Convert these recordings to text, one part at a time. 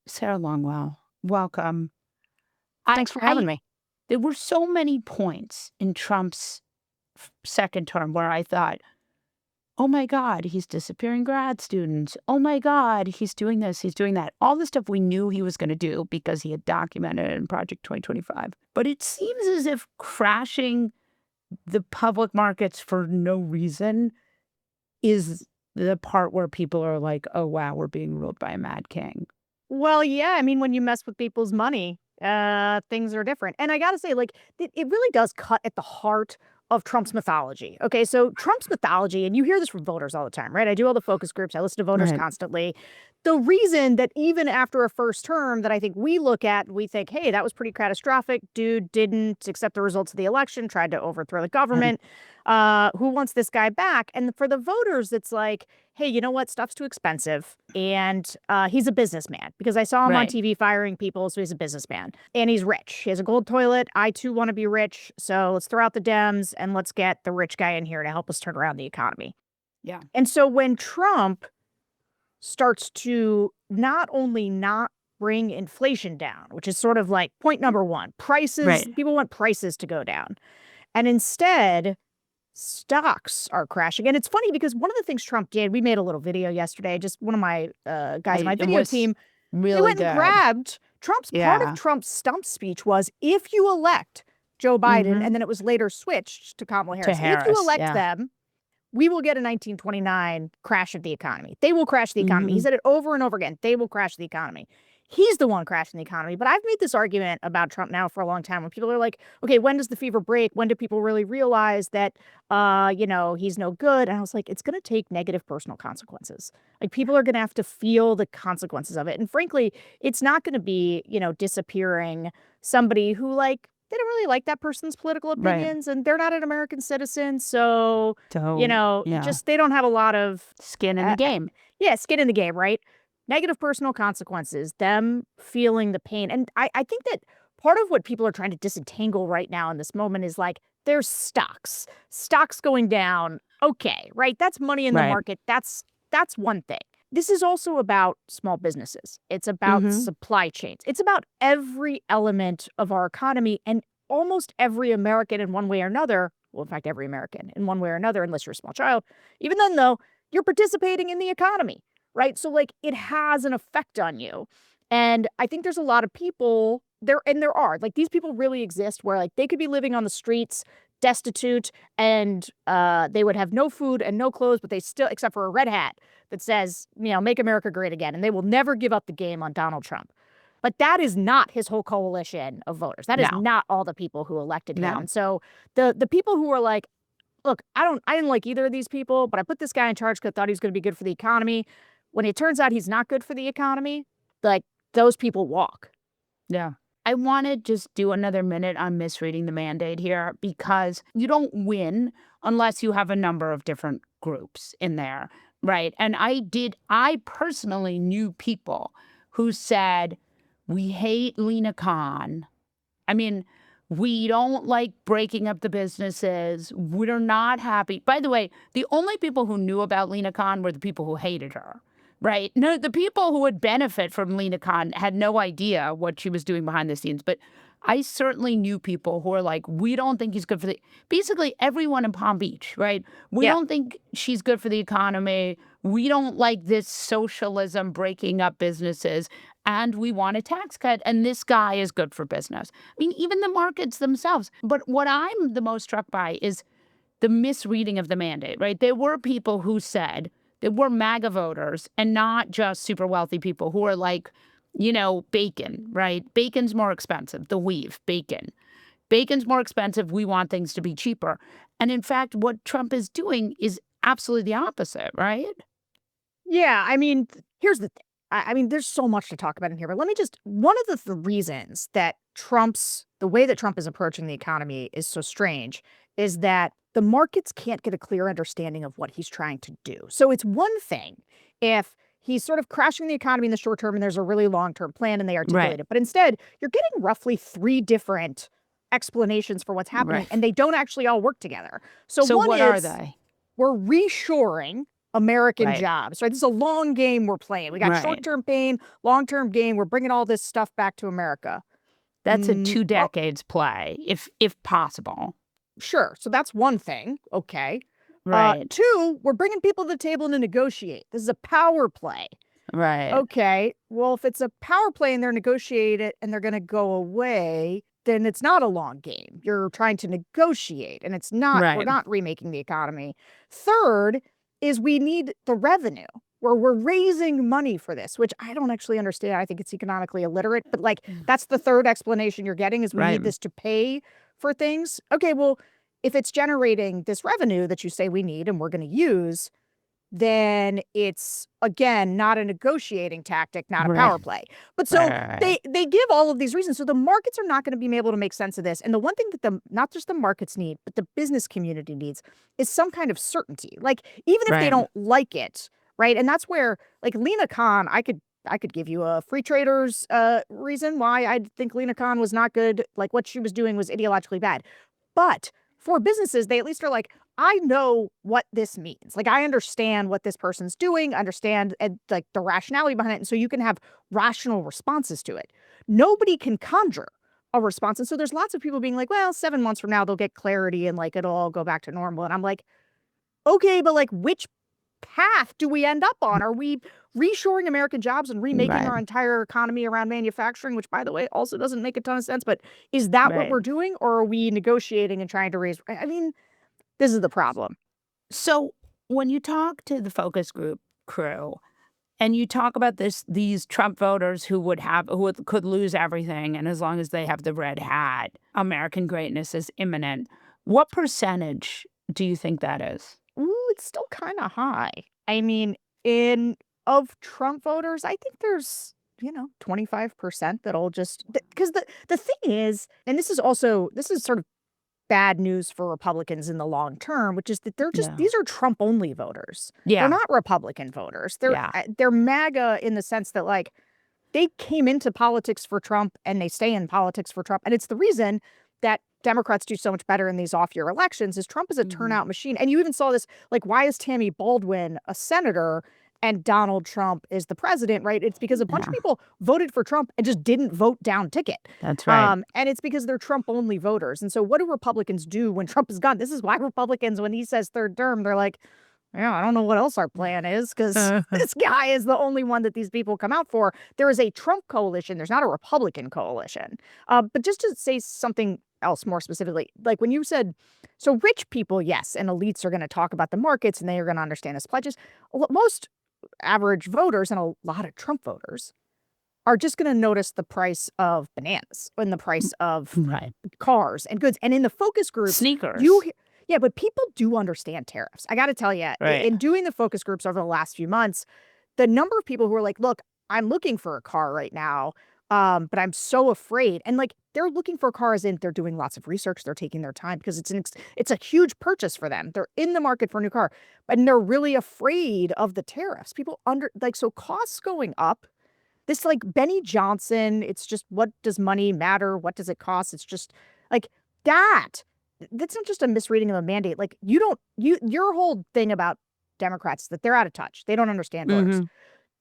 Sarah Longwell, welcome. Thanks for having I me. There were so many points in Trump's second term where I thought, "Oh my God, he's disappearing grad students. Oh my God, he's doing this, he's doing that." All the stuff we knew he was going to do because he had documented it in Project 2025. But it seems as if crashing the public markets for no reason is the part where people are like, "Oh wow, we're being ruled by a mad king." Well, yeah, I mean, when you mess with people's money, things are different. And I gotta say, like, it really does cut at the heart of Trump's mythology. Okay, so Trump's mythology, and you hear this from voters all the time, right? I do all the focus groups, I listen to voters Right. constantly. The reason that even after a first term that I think we look at, we think, hey, that was pretty catastrophic. Dude didn't accept the results of the election, tried to overthrow the Um, government. Who wants this guy back? And for the voters, it's like, hey, you know what? Stuff's too expensive. And he's a businessman because I saw him on right. TV firing people. So he's a businessman and he's rich. He has a gold toilet. I too want to be rich. So let's throw out the Dems and let's get the rich guy in here to help us turn around the economy. Yeah. And so when Trump starts to not only not bring inflation down, which is sort of like point number one, prices, Right. people want prices to go down. And instead, stocks are crashing. And it's funny because one of the things Trump did, we made a little video yesterday, just one of my guys on my It video was team, they really went and good. grabbed Trump's part of Yeah. Trump's stump speech was if you elect Joe Biden, and Mhm. then it was later switched to Kamala To Harris. If you Harris, elect yeah. them, we will get a 1929 crash of the economy. They will crash the economy. He Mhm. said it over and over again. They will crash the economy. He's the one crashing the economy. But I've made this argument about Trump now for a long time when people are like, okay, when does the fever break? When do people really realize that, he's no good? And I was like, it's going to take negative personal consequences. Like people are going to have to feel the consequences of it. And frankly, it's not going to be, disappearing somebody who like, they don't really like that person's political Right. opinions and they're not an American citizen. So So, yeah, just they don't have a lot of, skin in the uh, game. yeah, skin in the game, right? Negative personal consequences, them feeling the pain. And I think that part of what people are trying to disentangle right now in this moment is like, there's stocks going down. Okay, right? That's money in the Right. market. That's one thing. This is also about small businesses. It's about Mhm. supply chains. It's about every element of our economy and almost every American in one way or another. Well, in fact, every American in one way or another, unless you're a small child. Even then, though, you're participating in the economy, right? So, like, it has an effect on you. And I think there's a lot of people there, and there are like these people really exist where like they could be living on the streets, destitute, and they would have no food and no clothes, but they still, except for a red hat that says, make America great again. And they will never give up the game on Donald Trump. But that is not his whole coalition of voters. That is No. not all the people who elected him. No. And so the people who are like, look, I didn't like either of these people, but I put this guy in charge because I thought he was going to be good for the economy. When it turns out he's not good for the economy, like those people walk. Yeah. I wanna just do another minute on misreading the mandate here because you don't win unless you have a number of different groups in there, right? And I personally knew people who said, "We hate Lena Khan." I mean, we don't like breaking up the businesses. We're not happy. By the way, the only people who knew about Lena Khan were the people who hated her, right? No, the people who would benefit from Lena Khan had no idea what she was doing behind the scenes. But I certainly knew people who were like, we don't think he's good for the, basically everyone in Palm Beach, right? We Yeah. don't think she's good for the economy. We don't like this socialism breaking up businesses. And we want a tax cut. And this guy is good for business. I mean, even the markets themselves. But what I'm the most struck by is the misreading of the mandate, right? There were people who said there were MAGA voters and not just super wealthy people who are like, bacon, right? Bacon's more expensive, the weave, bacon. Bacon's more expensive. We want things to be cheaper. And in fact, what Trump is doing is absolutely the opposite, right? Yeah. I mean, here's the thing. I mean, there's so much to talk about in here, but let me just, one of the reasons that the way that Trump is approaching the economy is so strange is that the markets can't get a clear understanding of what he's trying to do. So it's one thing if he's sort of crashing the economy in the short term and there's a really long term plan and they Right, articulate it. But instead, you're getting roughly three different explanations for what's happening right. and they don't actually all work together. So So one what are is they? we're reshoring American Right. jobs, right? This is a long game we're playing. We got Right. short-term pain, long-term gain. We're bringing all this stuff back to America. That's a 2 Oh, decades play, if possible. sure. So that's one thing. Okay. Right. Two, we're bringing people to the table to negotiate. This is a power play. Right. Okay. Well, if it's a power play and they're negotiating and they're going to go away, then it's not a long game. You're trying to negotiate and we're Right. not remaking the economy. Third is we need the revenue where we're raising money for this, which I don't actually understand. I think it's economically illiterate, but like that's the third explanation you're getting is we Right. need this to pay for things. Okay, well, if it's generating this revenue that you say we need and we're going to use, then it's again not a negotiating tactic, not a Right. power play. But Right. so Right. Right. they give all of these reasons. So the markets are not going to be able to make sense of this. And the one thing that the not just the markets need, but the business community needs is some kind of certainty. Like even if they Right. don't like it, right? And that's where like Lena Khan, I could give you a free traders reason why I think Lena Khan was not good. Like what she was doing was ideologically bad. But for businesses, they at least are like, I know what this means. Like, I understand what this person's doing, understand and like the rationality behind it. And so you can have rational responses to it. Nobody can conjure a response. And so there's lots of people being like, well, 7 months from now, they'll get clarity and like it'll all go back to normal. And I'm like, okay, but like which path do we end up on? Are we reshoring American jobs and remaking Right. our entire economy around manufacturing, which by the way also doesn't make a ton of sense, but is that what Right. we're doing or are we negotiating and trying to raise I mean, this is the problem. So when you talk to the focus group crew and you talk about these Trump voters could lose everything, and as long as they have the red hat, American greatness is imminent. What percentage do you think that is? Ooh, it's still kind of high. I mean, in of Trump voters, I think there's 25% that'll just because the thing is, and this is sort of bad news for Republicans in the long term, which is that Yeah. these are Trump only voters. They're Yeah. not Republican voters. Yeah. They're MAGA in the sense that like they came into politics for Trump and they stay in politics for Trump. And it's the reason that Democrats do so much better in these off-year elections is Trump is a Mhm. turnout machine. And you even saw this, like, why is Tammy Baldwin a senator and Donald Trump is the president, right? It's because a bunch of Yeah. people voted for Trump and just didn't vote down ticket. That's right. And it's because they're Trump only voters. And so what do Republicans do when Trump is gone? This is why Republicans, when he says third term, they're like, yeah, I don't know what else our plan is because this guy is the only one that these people come out for. There is a Trump coalition. There's not a Republican coalition. But just to say something else more specifically, like when you said, so rich people, yes, and elites are going to talk about the markets and they are going to understand his pledges. Most average voters and a lot of Trump voters are just going to notice the price of bananas and the price of Right. cars and goods. And in the focus groups, you Sneakers. yeah, but people do understand tariffs. I got to tell you, Right. in doing the focus groups over the last few months, the number of people who are like, "Look, I'm looking for a car right now, but I'm so afraid." And like they're looking for cars and they're doing lots of research, they're taking their time because it's a huge purchase for them. They're in the market for a new car, and they're really afraid of the tariffs. People under like so costs going up this like Benny Johnson, it's just what does money matter? What does it cost? It's just like that. That's not just a misreading of a mandate. Like you don't your whole thing about Democrats is that they're out of touch. They don't understand voters. Mhm.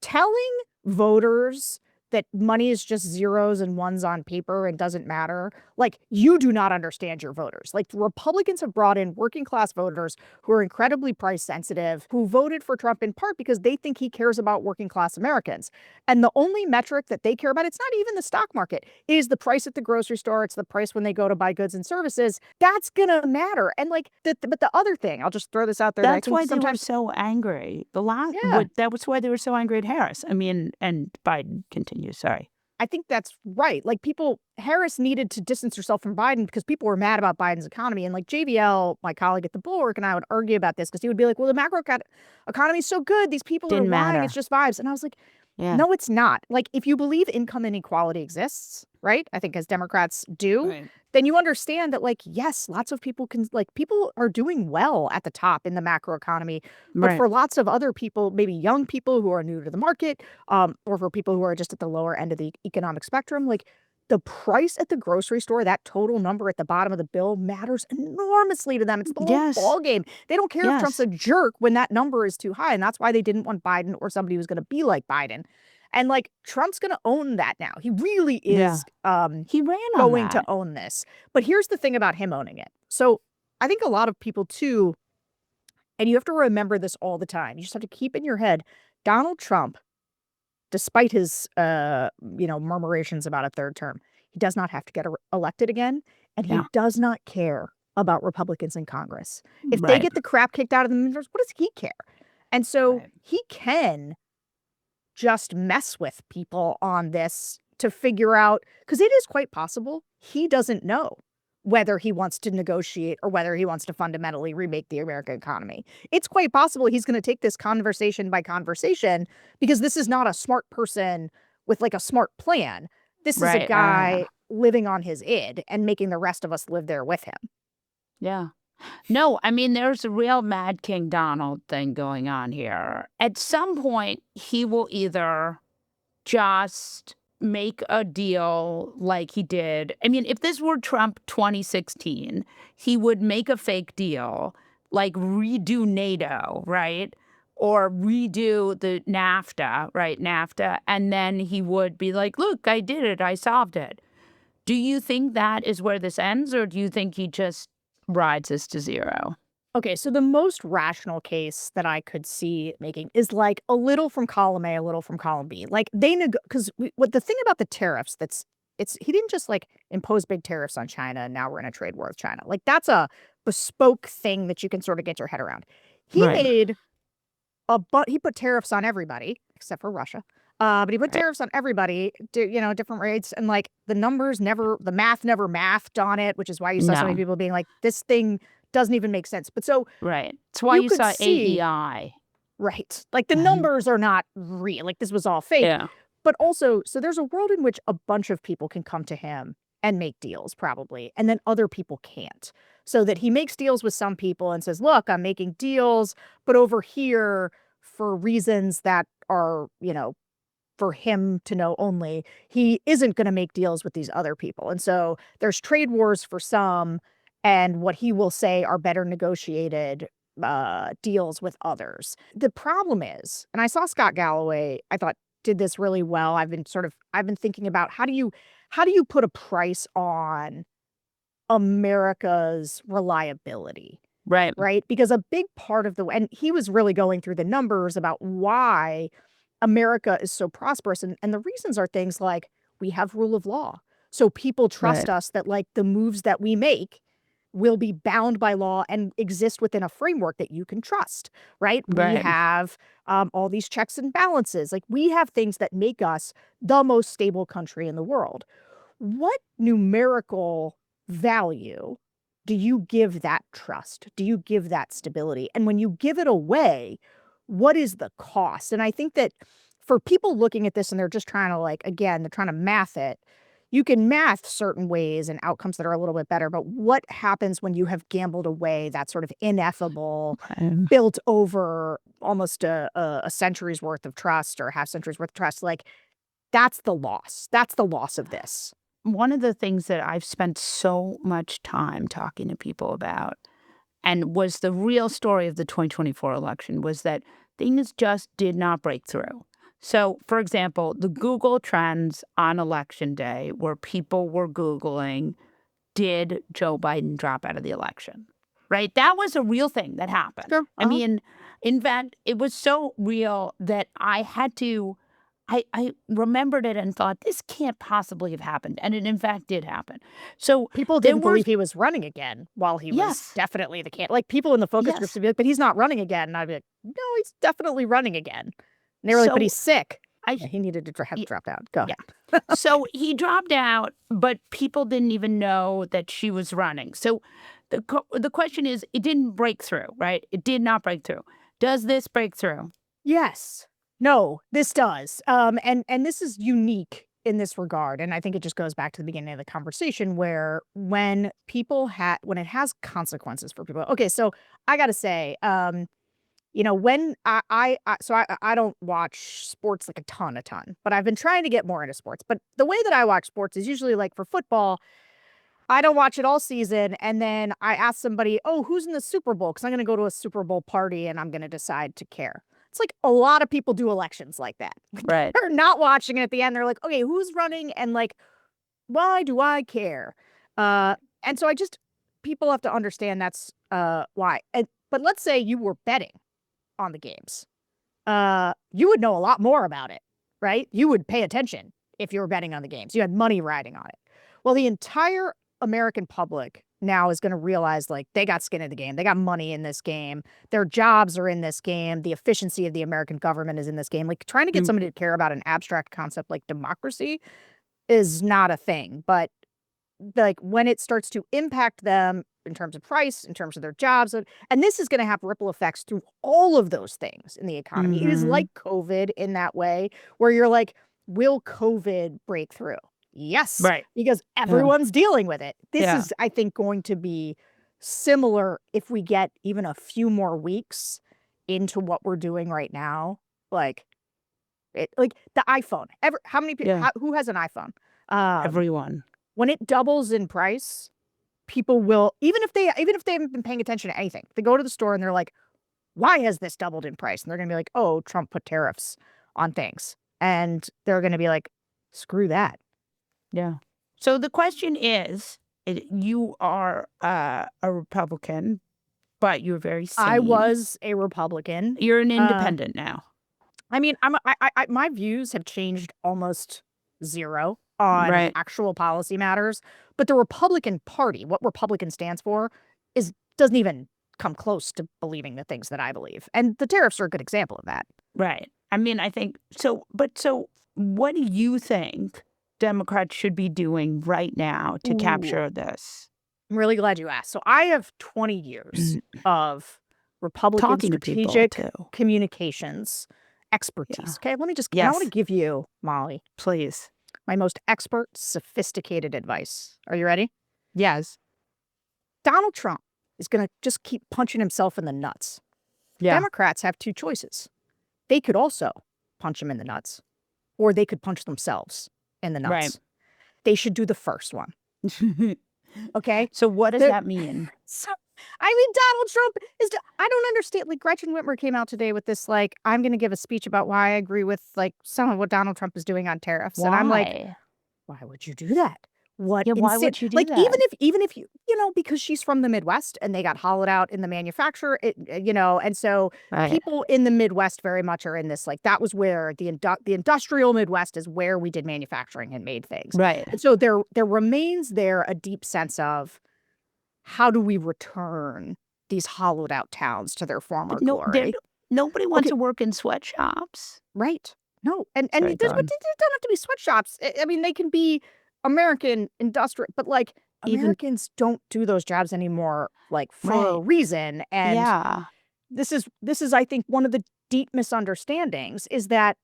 Telling voters that money is just zeros and ones on paper and doesn't matter, like you do not understand your voters. Like Republicans have brought in working class voters who are incredibly price sensitive, who voted for Trump in part because they think he cares about working class Americans. And the only metric that they care about, it's not even the stock market, is the price at the grocery store. It's the price when they go to buy goods and services. That's gonna matter. And like, but the other thing, I'll just throw this out there that I That's think why they were sometimes, so angry. yeah, That was why they were so angry at Harris. I mean, and Biden continues, sorry. I think that's right. Like Harris needed to distance herself from Biden because people were mad about Biden's economy. And like JVL, my colleague at the Bulwark, and I would argue about this because he would be like, well, the economy is so good. These people are Didn't lying. It's matter. just vibes. And I was like, Yeah. no, it's not. Like, if you believe income inequality exists, right? I think as Democrats do, Right. then you understand that, like, yes, lots of people people are doing well at the top in the macro economy. But Right. for lots of other people, maybe young people who are new to the market, or for people who are just at the lower end of the economic spectrum, like, the price at the grocery store, that total number at the bottom of the bill matters enormously to them. It's the whole Yes. ball game. They don't care if Trump's Yes. a jerk when that number is too high. And that's why they didn't want Biden or somebody who's going to be like Biden. And like Trump's going to own that now. He really Yeah. is He ran on going to that. own this. But here's the thing about him owning it. So I think a lot of people too, and you have to remember this all the time. You just have to keep in your head Donald Trump, despite his murmurations about a third term, he does not have to get elected again, and he Yeah. does not care about Republicans in Congress. If they Right. get the crap kicked out of them, what does he care? And so Right. he can just mess with people on this to figure out, because it is quite possible he doesn't know whether he wants to negotiate or whether he wants to fundamentally remake the American economy. It's quite possible he's going to take this conversation by conversation, because this is not a smart person with like a smart plan. This is a Right. Right. guy living on his id and making the rest of us live there with him. Yeah. No, I mean, there's a real Mad King Donald thing going on here. At some point, he will either just make a deal like he did. I mean, if this were Trump 2016, he would make a fake deal, like redo NATO, right? Or redo the NAFTA, right? NAFTA. And then he would be like, look, I did it. I solved it. Do you think that is where this ends, or do you think he just rides this to zero? Okay, so the most rational case that I could see making is like a little from column A, a little from column B. Like they because what the thing about the tariffs it's he didn't just like impose big tariffs on China and now we're in a trade war with China. Like that's a bespoke thing that you can sort of get your head around. He Right. made he put tariffs on everybody except for Russia. But he put Right. tariffs on everybody, different rates, and like the math never mathed on it, which is why you saw so many No. people being like, this thing doesn't even make sense. But so Right. That's why you you could saw see, AEI. right, like the numbers are not real. Like this was all fake. Yeah. But also, so there's a world in which a bunch of people can come to him and make deals, probably, and then other people can't. So that he makes deals with some people and says, look, I'm making deals, but over here, for reasons that are, for him to know only, he isn't going to make deals with these other people. And so there's trade wars for some, and what he will say are better negotiated deals with others. The problem is, and I saw Scott Galloway, I thought did this really well. I've been thinking about how do you put a price on America's reliability? Right. Right? Because a big part of and he was really going through the numbers about why America is so prosperous. And the reasons are things like we have rule of law. So people Right. trust us that like the moves that we make will be bound by law and exist within a framework that you can trust, right? We Right. have all these checks and balances. Like we have things that make us the most stable country in the world. What numerical value do you give that trust? Do you give that stability? And when you give it away, what is the cost? And I think that for people looking at this and they're just trying to like, again, they're trying to math it. You can math certain ways and outcomes that are a little bit better, but what happens when you have gambled away that sort of ineffable, Right. built over almost a century's worth of trust or half century's worth of trust? Like that's the loss. That's the loss of this. One of the things that I've spent so much time talking to people about, and was the real story of the 2024 election, was that things just did not break through. So, for example, the Google trends on election day where people were Googling, did Joe Biden drop out of the election? Right? That was a real thing that happened. Sure. I mean, in fact, it was so real that I had to I remembered it and thought, "This can't possibly have happened," and it in fact did happen. So, People there didn't were believe he was running again while he was yes, definitely the can like, people in the focus groups yes. would be like, "But he's not running again." And I'd be like, "No, he's definitely running again." And they were like, "But So, he's sick." I Yeah, he needed to have y dropped out. Go yeah. ahead. So, he dropped out, but people didn't even know that she was running. So, the question is, it didn't break through, right? It did not break through. Does this break through? Yes. No, this does. And this is unique in this regard. And I think it just goes back to the beginning of the conversation where when it has consequences for people. Okay, so I gotta say, when I don't watch sports like a ton, but I've been trying to get more into sports. But the way that I watch sports is usually like for football, I don't watch it all season. And then I ask somebody, oh, who's in the Super Bowl? Because I'm going to go to a Super Bowl party and I'm going to decide to care. It's like a lot of people do elections like that. Right. They're not watching it at the end. They're like, okay, who's running? And like, why do I care? And so people have to understand that's why. But let's say you were betting on the games. You would know a lot more about it, right? You would pay attention if you were betting on the games. You had money riding on it. Well, the entire American public now is going to realize like they got skin in the game. They got money in this game. Their jobs are in this game. The efficiency of the American government is in this game. Like trying to get Mm, somebody to care about an abstract concept like democracy is not a thing. But like when it starts to impact them in terms of price, in terms of their jobs, and this is going to have ripple effects through all of those things in the economy. It is mhm. like COVID in that way, where you're like, will COVID break through? Yes, Right. because Yeah. everyone's dealing with it. This Yeah. is, I think, going to be similar if we get even a few more weeks into what we're doing right now. Like like the iPhone. How many Yeah. who has an iPhone? Um, Everyone. when it doubles in price, people will even if they haven't been paying attention to anything, they go to the store and they're like, why has this doubled in price? And they're gonna be like, oh, Trump put tariffs on things. And they're gonna be like, screw that. Yeah. So the question is, you are a Republican, but you're very I sane. was a Republican. You're an Uh independent now. I mean, my views have changed almost zero on Right. actual policy matters, but the Republican Party, what Republican stands for, is doesn't even come close to believing the things that I believe. And the tariffs are a good example of that. Right. I mean, I think so. But so, what do you think Democrats should be doing right now to Ooh, capture this? I'm really glad you asked. So I have 20 years Mm, of Republican talking to people strategic too. communications Yeah. expertise. Okay, and I want to Yes. give you, Molly, Please. my most expert, sophisticated advice. Are you ready? Yes. Donald Trump is going to just keep punching himself in the nuts. Yeah. Democrats have two choices. They could also punch him in the nuts, or they could punch themselves in the Right. nuts. They should do the first one. Okay. So, what does The, that mean? so, I mean, Donald Trump I don't understand. Like, Gretchen Whitmer came out today with this, like, I'm going to give a speech about why I agree with, like, some of what Donald Trump is doing on tariffs. And I'm like, Why? why would you do that? What Yeah. Why insane? would you do Like, that? even if because she's from the Midwest and they got hollowed out in the manufacturer, and so Right. people in the Midwest very much are in this, like, that was where the industrial Midwest is where we did manufacturing and made things. Right. And so there remains there a deep sense of how do we return these hollowed out towns to their But former glory? nobody wants Okay, to work in sweatshops. right. No, and Very it good. don't have to be sweatshops. I mean, they can be American industrial, but like Even Americans don't do those jobs anymore, like for a right. reason. And Yeah. this is I think one of the deep misunderstandings is that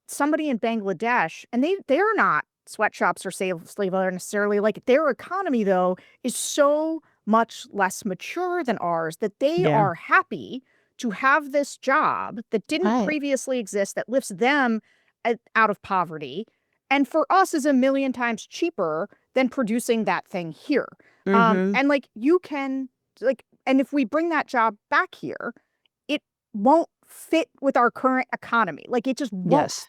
somebody in Bangladesh, and they're not sweatshops or slave labor necessarily. Like their economy though is so much less mature than ours that they Yeah. are happy to have this job that didn't Right. previously exist that lifts them out of poverty, and for us is a million times cheaper than producing that thing here. Mhm. And like you can like, and if we bring that job back here, it won't fit with our current economy. Like it just won't. Yes.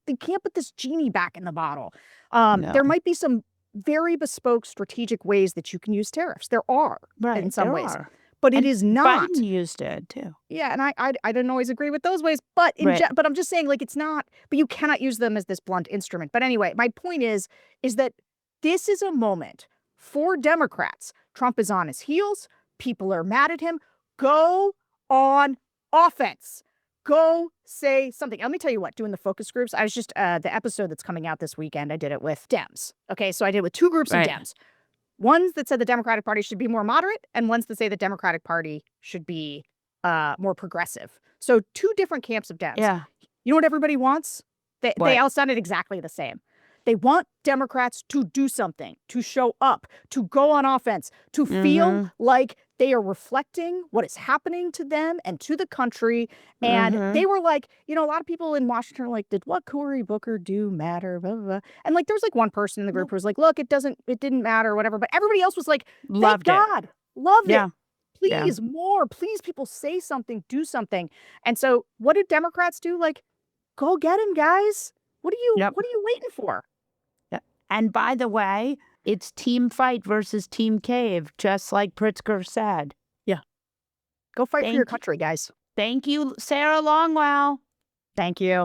They can't put this genie back in the bottle. No. There might be some very bespoke strategic ways that you can use tariffs. There are in Right. some There ways, are. but it And is Biden not. used it too. Yeah, and I didn't always agree with those ways, but Right. but I'm just saying like it's not. But you cannot use them as this blunt instrument. But anyway, my point is that this is a moment for Democrats. Trump is on his heels. People are mad at him. Go on offense. Go say something. Let me tell you what, doing the focus groups, I was just the episode that's coming out this weekend, I did it with Dems. Okay, so I did it with two groups of Right. Dems. Ones that said the Democratic Party should be more moderate, and ones that say the Democratic Party should be more progressive. So two different camps of Dems. Yeah. You know what everybody wants? They What? all sounded exactly the same. They want Democrats to do something, to show up, to go on offense, to feel Mhm. like They are reflecting what is happening to them and to the country. And Mhm. they were like, a lot of people in Washington are like, did what Cory Booker do matter? Blah, blah, blah. And like, there was like one person in the group Nope. who was like, look, it didn't matter, whatever. But everybody else was like, thank Loved it. God, loved it. Yeah. Yeah. Please, more. Please, people, say something, do something. And so what did Democrats do? Like, go get him, guys. Yep. What are you waiting for? Yeah. And by the way, it's team fight versus team cave, just like Pritzker said. Yeah. Go fight for your Thank you. country, guys. Thank you, Sarah Longwell. Thank you.